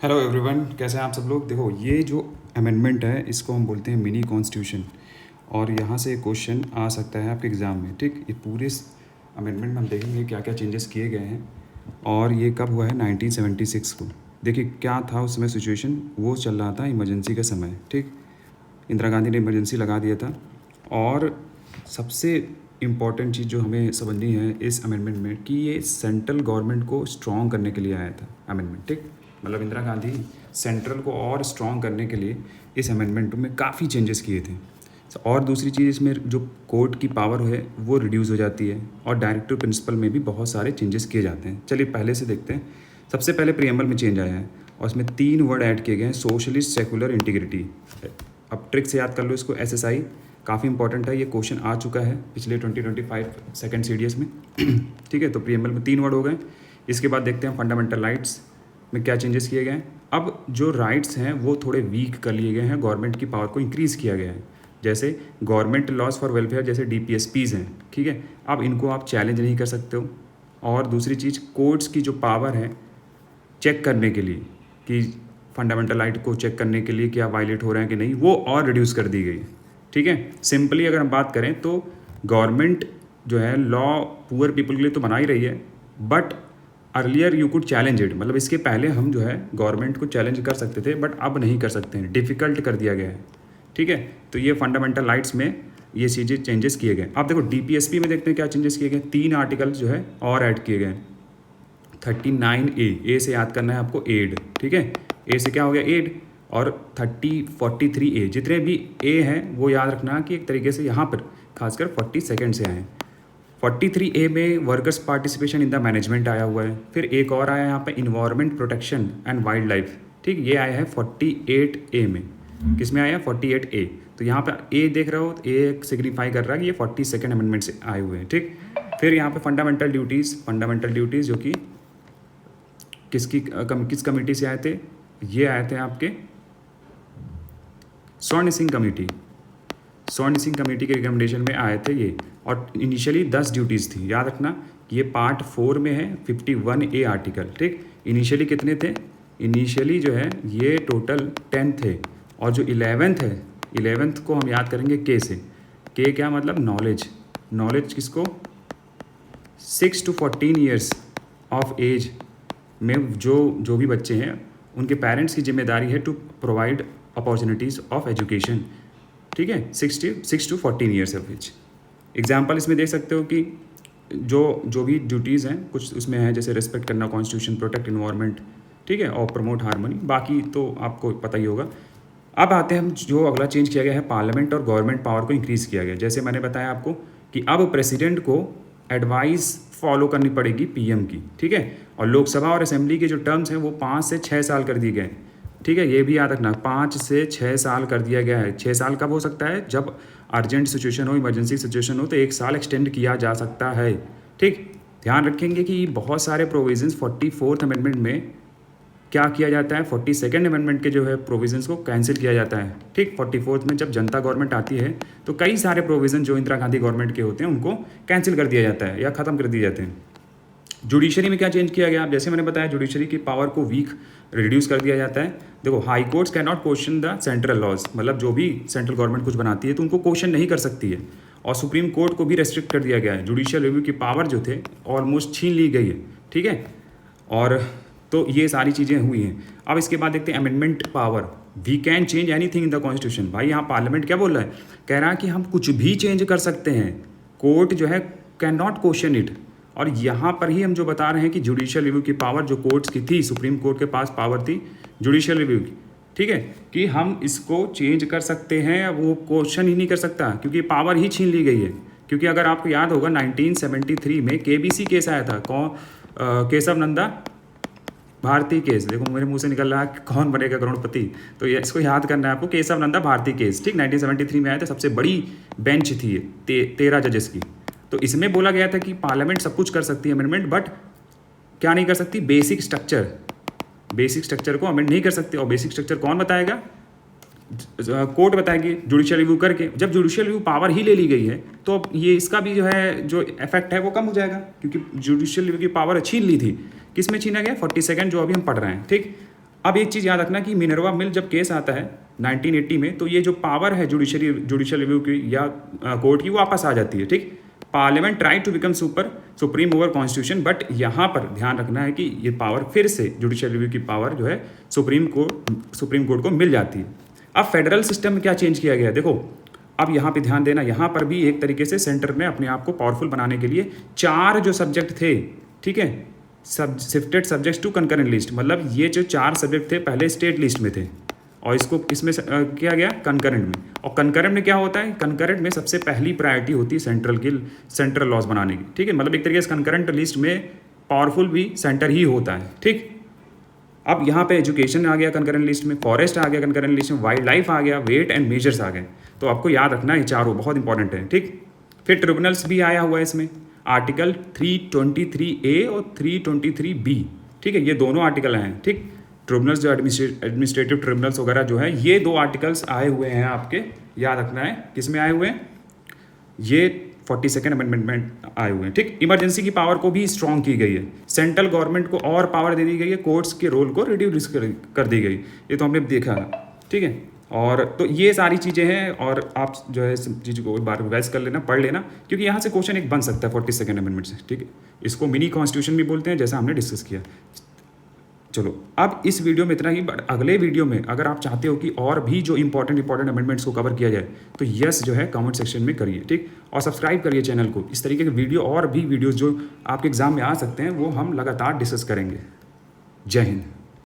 Hello everyone, कैसे हैं आप सब लोग। देखो, ये जो अमेंडमेंट है इसको हम बोलते हैं मिनी कॉन्स्टिट्यूशन। और यहाँ से क्वेश्चन आ सकता है आपके एग्ज़ाम में। ठीक, ये पूरे अमेंडमेंट में हम देखेंगे क्या क्या चेंजेस किए गए हैं और ये कब हुआ है 1976 को। देखिए क्या था उस समय सिचुएशन, वो चल रहा था इमरजेंसी का समय। ठीक, इंदिरा गांधी ने इमरजेंसी लगा दिया था। और सबसे इम्पॉर्टेंट चीज़ जो हमें समझनी है इस अमेंडमेंट में कि ये सेंट्रल गवर्नमेंट को स्ट्रॉन्ग करने के लिए आया था अमेंडमेंट। ठीक, मतलब इंदिरा गांधी सेंट्रल को और स्ट्रॉन्ग करने के लिए इस अमेंडमेंट में काफ़ी चेंजेस किए थे। और दूसरी चीज़, इसमें जो कोर्ट की पावर है वो रिड्यूस हो जाती है और डायरेक्टिव प्रिंसिपल में भी बहुत सारे चेंजेस किए जाते हैं। चलिए पहले से देखते हैं। सबसे पहले प्रीएम्बल में चेंज आया है और इसमें 3 वर्ड ऐड किए गए हैं, सोशलिस्ट, सेकुलर, इंटीग्रिटी। अब ट्रिक से याद कर लो इसको, SSI काफ़ी इंपॉर्टेंट है, ये क्वेश्चन आ चुका है पिछले 2025 सेकेंड CDS में। ठीक है, तो प्रीएम्बल में 3 वर्ड हो गए। इसके बाद देखते हैं फंडामेंटल राइट्स में क्या चेंजेस किए गए हैं। अब जो राइट्स हैं वो थोड़े वीक कर लिए गए हैं, गवर्नमेंट की पावर को इंक्रीज़ किया गया है। जैसे गवर्नमेंट लॉज फॉर वेलफेयर जैसे DPSPs हैं, ठीक है, अब इनको आप चैलेंज नहीं कर सकते हो। और दूसरी चीज़, कोर्ट्स की जो पावर है चेक करने के लिए कि फंडामेंटल राइट को चेक करने के लिए क्या वायलेट हो रहे हैं कि नहीं, वो और रिड्यूस कर दी गई। ठीक है, सिंपली अगर हम बात करें तो गवर्नमेंट जो है लॉ पुअर पीपल के लिए तो बना ही रही है, but earlier you could challenge it. मतलब इसके पहले हम जो है गवर्नमेंट को चैलेंज कर सकते थे, बट अब नहीं कर सकते हैं, डिफ़िकल्ट कर दिया गया है। ठीक है, तो ये फंडामेंटल राइट्स में ये चीज़ें चेंजेस किए गए। आप देखो DPSP में देखते हैं क्या चेंजेस किए गए। 3 आर्टिकल जो है और ऐड किए गए। 39A से याद करना है आपको, एड। ठीक है, ए से क्या हो गया, एड। और 43A जितने भी ए हैं वो याद रखना कि एक तरीके से यहाँ पर खासकर 42nd से आए हैं। 43A में workers participation in the management आया हुआ है। फिर एक और आया यहाँ पे environment protection and wild life. ठीक, ये आया है 48A में। किस में आया, 48A। तो यहाँ पे ए देख रहे हो, ए सिग्निफाई कर रहा है कि ये 42nd अमेंडमेंट से आए हुए हैं। ठीक, फिर यहाँ पे फंडामेंटल ड्यूटीज़ जो कि किस कमेटी से आए थे, ये आए थे आपके स्वर्ण सिंह कमेटी के रिकमेंडेशन में आए थे ये। और इनिशियली 10 ड्यूटीज़ थी, याद रखना कि ये पार्ट 4 में है 51A आर्टिकल। ठीक, इनिशियली कितने थे, इनिशियली जो है ये टोटल 10 थे। और जो 11th है, 11th को हम याद करेंगे के से। के क्या मतलब, नॉलेज किसको, 6 to 14 ईयर्स ऑफ एज में जो भी बच्चे हैं उनके पेरेंट्स की जिम्मेदारी है to provide opportunities of education. ठीक है, 6 to 14 years of age. Example इसमें देख सकते हो कि जो भी ड्यूटीज़ हैं कुछ उसमें है, जैसे रिस्पेक्ट करना कॉन्स्टिट्यूशन, प्रोटेक्ट इन्वायरमेंट, ठीक है, और प्रमोट हार्मनी। बाकी तो आपको पता ही होगा। अब आते हैं हम, जो अगला चेंज किया गया है, पार्लियामेंट और गवर्नमेंट पावर को इंक्रीज़ किया गया। जैसे मैंने बताया आपको कि अब प्रेसिडेंट को एडवाइस फॉलो करनी पड़ेगी PM की। ठीक है, और लोकसभा और असेंबली के जो टर्म्स हैं वो 5 से 6 साल कर दिए गए। ठीक है, ये भी याद रखना, 5 से 6 साल कर दिया गया है। 6 साल कब हो सकता है, जब अर्जेंट सिचुएशन हो, इमरजेंसी सिचुएशन हो, तो 1 साल एक्सटेंड किया जा सकता है। ठीक, ध्यान रखेंगे कि बहुत सारे प्रोविजंस 44th अमेंडमेंट में क्या किया जाता है, 42nd अमेंडमेंट के जो है प्रोविजंस को कैंसिल किया जाता है। ठीक, 44th में जब जनता गवर्नमेंट आती है तो कई सारे प्रोविजन जो इंदिरा गांधी गवर्नमेंट के होते हैं उनको कैंसिल कर दिया जाता है या ख़त्म कर दिए जाते हैं। जुडिशरी में क्या चेंज किया गया, जैसे मैंने बताया जुडिशरी की पावर को वीक रिड्यूस कर दिया जाता है। देखो, high courts can not question the central laws, मतलब जो भी सेंट्रल गवर्नमेंट कुछ बनाती है तो उनको क्वेश्चन नहीं कर सकती है। और सुप्रीम कोर्ट को भी रेस्ट्रिक्ट कर दिया गया है, जुडिशियल रिव्यू की पावर जो थे ऑलमोस्ट छीन ली गई है। ठीक है, और तो ये सारी चीज़ें हुई हैं। अब इसके बाद देखते हैं amendment power. We can change anything in the constitution. भाई यहाँ पार्लियामेंट क्या बोल रहा है, कह रहा है कि हम कुछ भी चेंज कर सकते हैं, कोर्ट जो है कैन नॉट क्वेश्चन इट। और यहाँ पर ही हम जो बता रहे हैं कि जुडिशियल रिव्यू की पावर जो कोर्ट्स की थी, सुप्रीम कोर्ट के पास पावर थी जुडिशियल रिव्यू की, ठीक है, कि हम इसको चेंज कर सकते हैं, वो क्वेश्चन ही नहीं कर सकता क्योंकि पावर ही छीन ली गई है। क्योंकि अगर आपको याद होगा 1973 में KBC केस आया था, केशव नंदा भारती केस। देखो मेरे मुंह से निकल रहा है कौन बनेगा करोड़पति, तो ये इसको याद करना है आपको, केशव नंदा भारती केस। ठीक, 1973 में आया था, सबसे बड़ी बेंच थी ये 13 जजेस की। तो इसमें बोला गया था कि पार्लियामेंट सब कुछ कर सकती है अमेंडमेंट, बट क्या नहीं कर सकती, बेसिक स्ट्रक्चर को अमेंड नहीं कर सकती। और बेसिक स्ट्रक्चर कौन बताएगा, कोर्ट बताएगी जुडिशियल रिव्यू करके। जब जुडिशियल रिव्यू पावर ही ले ली गई है तो ये इसका भी जो है जो इफेक्ट है वो कम हो जाएगा, क्योंकि जुडिशियल रिव्यू की पावर छीन ली थी। किस में छीना गया, 42nd जो अभी हम पढ़ रहे हैं। ठीक, अब एक चीज़ याद रखना कि मिनर्वा मिल जब केस आता है 1980 में, तो ये जो पावर है जुडिशियल रिव्यू की या कोर्ट की, वो वापस आ जाती है। ठीक, parliament try to become supreme over constitution, but यहाँ पर ध्यान रखना है कि ये पावर फिर से जुडिशियल रिव्यू की पावर जो है सुप्रीम कोर्ट को मिल जाती है। अब फेडरल सिस्टम में क्या चेंज किया गया है, देखो अब यहाँ पे ध्यान देना, यहाँ पर भी एक तरीके से सेंटर ने अपने आप को पावरफुल बनाने के लिए 4 जो सब्जेक्ट थे, ठीक है, shifted subjects to concurrent list, मतलब ये जो 4 सब्जेक्ट थे पहले स्टेट लिस्ट में थे और इसको किस में किया गया, कंकरेंट में। और कंकरेंट में क्या होता है, कंकरेंट में सबसे पहली प्रायोरिटी होती है सेंट्रल लॉज बनाने की। ठीक है, मतलब एक तरीके से कंकरेंट लिस्ट में पावरफुल भी सेंटर ही होता है। ठीक, अब यहाँ पे एजुकेशन आ गया कंकरेंट लिस्ट में, फॉरेस्ट आ गया कंकरेंट लिस्ट में, वाइल्ड लाइफ आ गया, वेट एंड मेजर्स आ गए। तो आपको याद रखना है, चारों बहुत इंपॉर्टेंट है। ठीक, फिर ट्रिब्यूनल्स भी आया हुआ है इसमें, आर्टिकल 323A और 323B। ठीक है, ये दोनों आर्टिकल हैं। ठीक, ट्रिब्यूनल्स जो एडमिनिस्ट्रेटिव ट्रिब्यूनल्स वगैरह जो है, ये 2 आर्टिकल्स आए हुए हैं आपके, याद रखना है किस में आए हुए हैं, ये 42nd अमेंडमेंट में आए हुए हैं। ठीक, इमरजेंसी की पावर को भी स्ट्रॉन्ग की गई है, सेंट्रल गवर्नमेंट को और पावर दे दी गई है, कोर्ट्स के रोल को रिड्यूस कर दी गई, ये तो हमने देखा। ठीक है, और तो ये सारी चीज़ें हैं, और आप जो है इस चीज़ को एक बार रिवाइज कर लेना, पढ़ लेना, क्योंकि यहाँ से क्वेश्चन एक बन सकता है 42nd अमेंडमेंट से। ठीक है, इसको मिनी कॉन्स्टिट्यूशन भी बोलते हैं, जैसा हमने डिस्कस किया। चलो, अब इस वीडियो में इतना ही, बट अगले वीडियो में अगर आप चाहते हो कि और भी जो इंपॉर्टेंट अमेंडमेंट्स को कवर किया जाए, तो यस जो है कमेंट सेक्शन में करिए। ठीक, और सब्सक्राइब करिए चैनल को। इस तरीके के वीडियो और भी वीडियोज़ जो आपके एग्जाम में आ सकते हैं, वो हम लगातार डिस्कस करेंगे। जय हिंद।